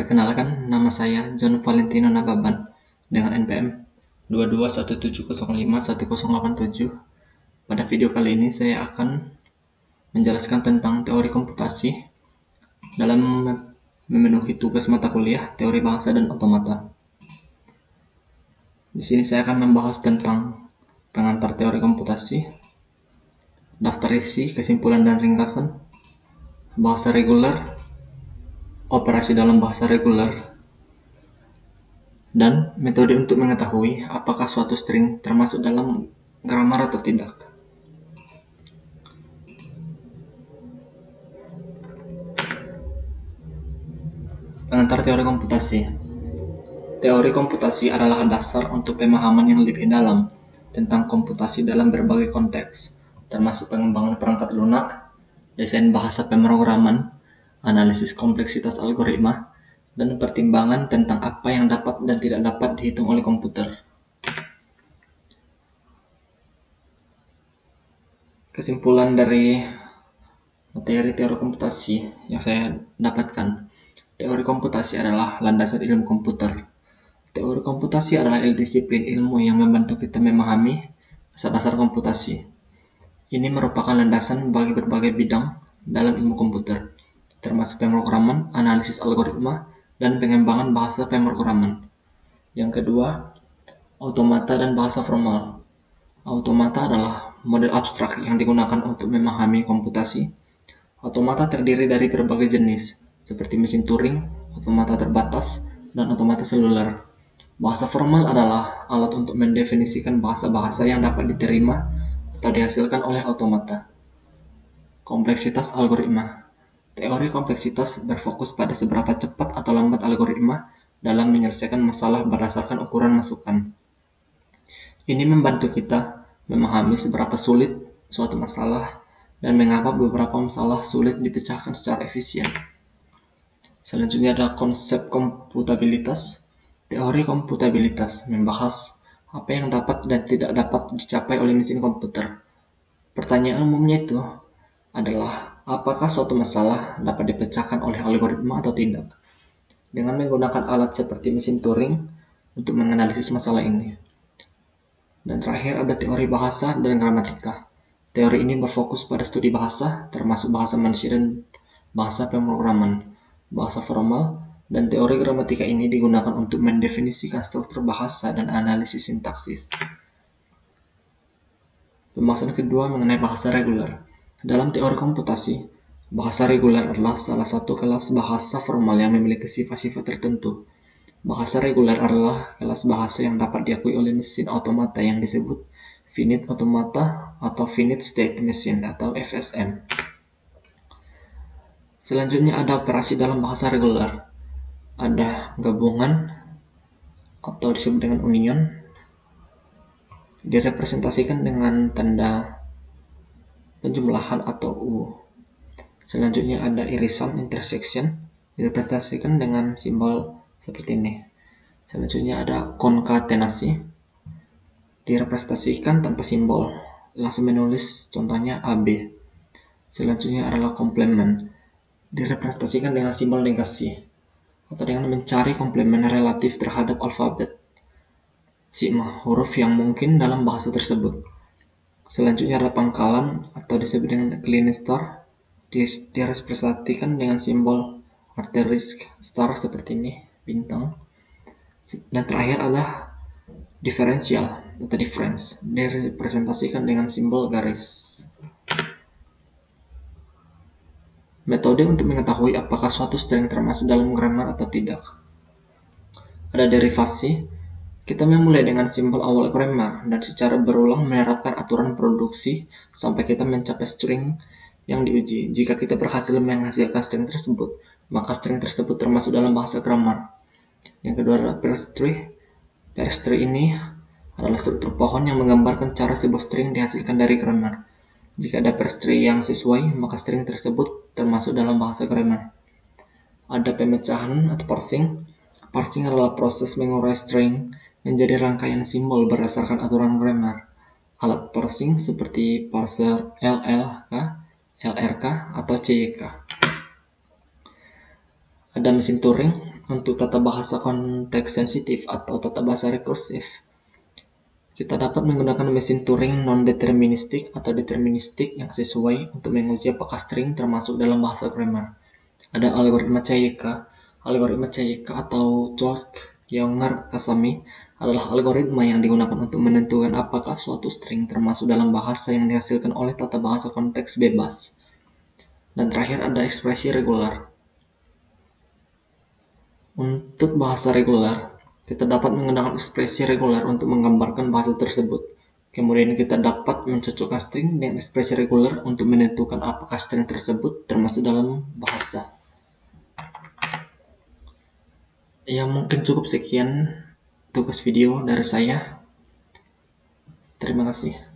Perkenalkan, nama saya John Valentino Nababan dengan NPM 2217051087. Pada video kali ini saya akan menjelaskan tentang teori komputasi dalam memenuhi tugas mata kuliah teori bahasa dan otomata. Di sini saya akan membahas tentang pengantar teori komputasi, daftar isi, kesimpulan dan ringkasan, bahasa reguler, operasi dalam bahasa reguler, dan metode untuk mengetahui apakah suatu string termasuk dalam grammar atau tidak. Pengantar teori komputasi. Teori komputasi adalah dasar untuk pemahaman yang lebih dalam tentang komputasi dalam berbagai konteks, termasuk pengembangan perangkat lunak, desain bahasa pemrograman, analisis kompleksitas algoritma, dan pertimbangan tentang apa yang dapat dan tidak dapat dihitung oleh komputer. Kesimpulan dari materi teori komputasi yang saya dapatkan. Teori komputasi adalah landasan ilmu komputer. Teori komputasi adalah disiplin ilmu yang membantu kita memahami dasar-dasar komputasi. Ini merupakan landasan bagi berbagai bidang dalam ilmu komputer, termasuk pemrograman, analisis algoritma, dan pengembangan bahasa pemrograman. Yang kedua, automata dan bahasa formal. Automata adalah model abstrak yang digunakan untuk memahami komputasi. Automata terdiri dari berbagai jenis, seperti mesin Turing, automata terbatas, dan automata seluler. Bahasa formal adalah alat untuk mendefinisikan bahasa-bahasa yang dapat diterima atau dihasilkan oleh automata. Kompleksitas algoritma. Teori kompleksitas berfokus pada seberapa cepat atau lambat algoritma dalam menyelesaikan masalah berdasarkan ukuran masukan. Ini membantu kita memahami seberapa sulit suatu masalah dan mengapa beberapa masalah sulit dipecahkan secara efisien. Selanjutnya ada konsep komputabilitas. Teori komputabilitas membahas apa yang dapat dan tidak dapat dicapai oleh mesin komputer. Pertanyaan umumnya itu adalah apakah suatu masalah dapat dipecahkan oleh algoritma atau tidak, dengan menggunakan alat seperti mesin Turing untuk menganalisis masalah ini. Dan terakhir ada teori bahasa dan gramatika. Teori ini berfokus pada studi bahasa, termasuk bahasa manusia dan bahasa pemrograman, bahasa formal, dan teori gramatika ini digunakan untuk mendefinisikan struktur bahasa dan analisis sintaksis. Pembahasan kedua mengenai bahasa reguler. Dalam teori komputasi, bahasa reguler adalah salah satu kelas bahasa formal yang memiliki sifat-sifat tertentu. Bahasa reguler adalah kelas bahasa yang dapat diakui oleh mesin automata yang disebut finite automata atau finite state machine atau FSM. Selanjutnya ada operasi dalam bahasa reguler. Ada gabungan atau disebut dengan union, direpresentasikan dengan tanda penjumlahan atau U. Selanjutnya ada irisan intersection, direpresentasikan dengan simbol seperti ini. Selanjutnya ada konkatenasi, direpresentasikan tanpa simbol, langsung menulis contohnya AB. Selanjutnya adalah komplement, direpresentasikan dengan simbol negasi atau dengan mencari komplement relatif terhadap alfabet sigma, huruf yang mungkin dalam bahasa tersebut. Selanjutnya ada pangkalan atau disebut dengan clean star, direpresentasikan dengan simbol asterisk star seperti ini, bintang. Dan terakhir ada diferensial atau difference, direpresentasikan dengan simbol garis. Metode untuk mengetahui apakah suatu string termasuk dalam grammar atau tidak. Ada derivasi. Kita memulai dengan simbol awal grammar dan secara berulang menerapkan aturan produksi sampai kita mencapai string yang diuji. Jika kita berhasil menghasilkan string tersebut, maka string tersebut termasuk dalam bahasa grammar. Yang kedua adalah parse tree. Parse tree ini adalah struktur pohon yang menggambarkan cara sebuah string dihasilkan dari grammar. Jika ada parse tree yang sesuai, maka string tersebut termasuk dalam bahasa grammar. Ada pemecahan atau parsing. Parsing adalah proses mengurai string menjadi rangkaian simbol berdasarkan aturan grammar. Alat parsing seperti parser LLK, LRK, atau CYK. Ada mesin Turing. untuk tata bahasa konteks sensitif atau tata bahasa rekursif, kita dapat menggunakan mesin Turing non-deterministik atau deterministik yang sesuai untuk menguji apakah string termasuk dalam bahasa grammar. Ada algoritma Chayeka. Algoritma Chayeka atau Chalk-Younger-Casamy adalah algoritma yang digunakan untuk menentukan apakah suatu string termasuk dalam bahasa yang dihasilkan oleh tata bahasa konteks bebas. Dan terakhir ada ekspresi regular. Untuk bahasa regular, kita dapat menggunakan ekspresi regular untuk menggambarkan bahasa tersebut. Kemudian kita dapat mencocokkan string dengan ekspresi regular untuk menentukan apakah string tersebut termasuk dalam bahasa. Ya, mungkin cukup sekian tugas video dari saya. Terima kasih.